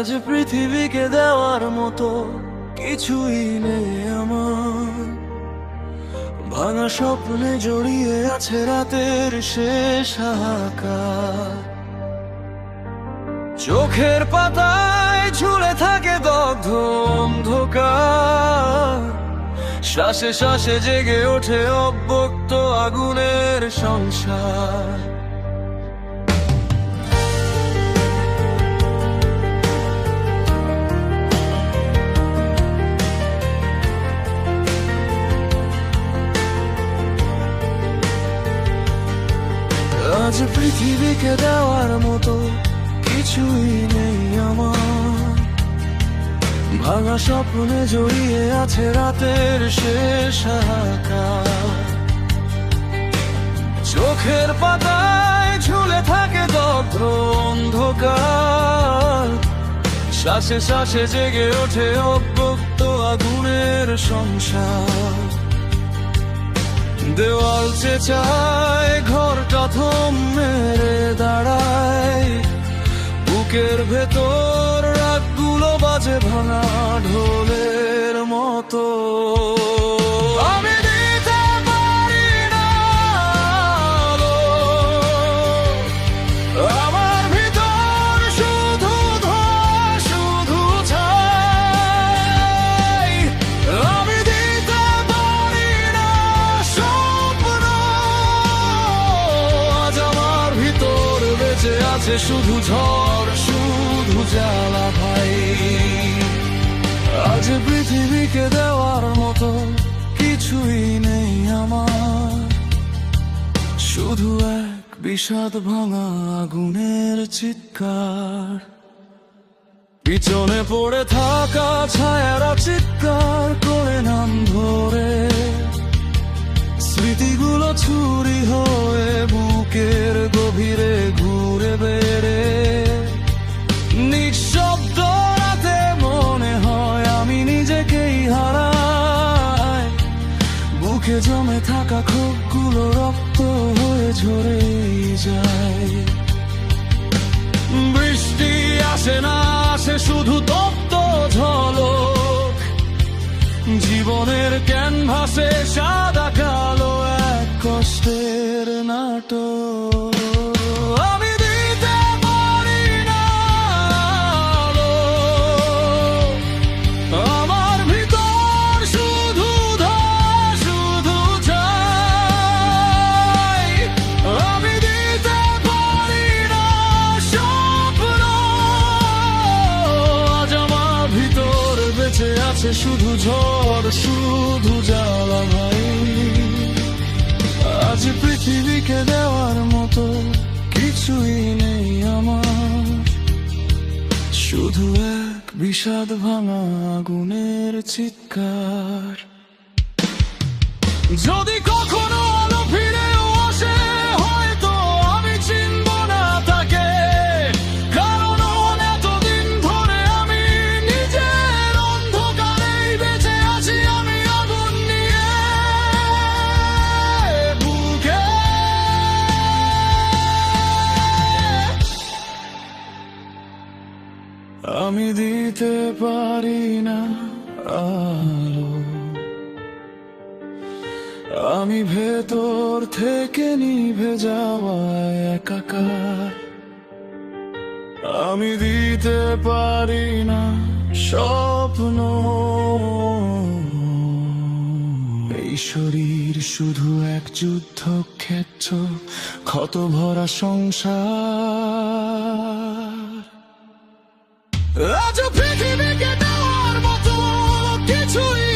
আজ পৃথিবীকে দেওয়ার মতো কিছুই নেই আমার। ভাঙা স্বপ্নে জড়িয়ে আছে রাতের শেষ হাহাকার। চোখের পাতায় ঝুলে থাকে দগ্ধ অন্ধকার। শ্বাসে শ্বাসে জেগে ওঠে অব্যক্ত আগুনের সংসার। আজ পৃথিবীকে দেওয়ার মতো কিছুই নেই আমার। ভাঙা স্বপ্নে জড়িয়ে আছে রাতের শেষ হাহাকার। চোখের পাতায় ঝুলে থাকে দগ্ধ অন্ধকার। শ্বাসে শ্বাসে জেগে ওঠে অব্যক্ত আগুনের সংসার। দেওয়াল চেঁচায়, ঘরটা থম মেরে দাঁড়ায়। বুকের ভেতর রাতগুলো বাজে ভাঙা ঢোলের মতো। আমি দিতে পারি না আলো, আমার ভিতর শুধু ধোঁয়া, শুধু ছাই। আমি দিতে পারি না স্বপ্ন, আজ আমার ভিতর বেঁচে আছে শুধু ঝড়, শুধু জ্বালা ভাই। আজ পৃথিবীকে দেওয়ার মতো কিছুই নেই আমার। শুধু এক বিষাদ ভাঙা আগুনের চিৎকার। পিছনে পড়ে থাকা ছায়ারা চিৎকার করে নাম ধরে। স্মৃতিগুলো ছুরি হয়ে বুকের গভীরে ঘুরে বেড়ে। নিঃশব্দ রাতে মনে হয় আমি নিজেকেই হারাই। বুকে জমে থাকা ক্ষোভগুলো রক্ত হয়ে ঝরে যায়। বৃষ্টি আসে না, আসে শুধু তপ্ত ঝলক। জীবনের ক্যানভাসে সাদা কালো এক কষ্টের নাটক। আমি দিতে পারি না আলো, আমার ভিতর শুধু ধোঁয়া, শুধু ছাই। আমি দিতে পারি না স্বপ্ন, আজ আমার ভিতর বেঁচে আছে শুধু ঝড়, শুধু জ্বালা ভাই। আজ পৃথিবীকে দেওয়ার মতো কিছুই নেই আমার। শুধু এক বিষাদ ভাঙা আগুনের চিৎকার। যদি কখনো আলো ফিরেও আসে, হয়তো আমি চিনব না তাকে। কারণ এতদিন ধরে আমি নিজের অন্ধকারেই বেঁচে আছি। আমি আগুন নিয়ে বুকে। আমি দিতে পারি না আলো, আমি ভেতর থেকে নিভে যাওয়া একাকার। আমি দিতে পারি না স্বপ্ন, এই শরীর শুধু এক যুদ্ধক্ষেত্র, ক্ষত ভরা সংসার। আজ পৃথিবীকে দেওয়ার মতো কিছুই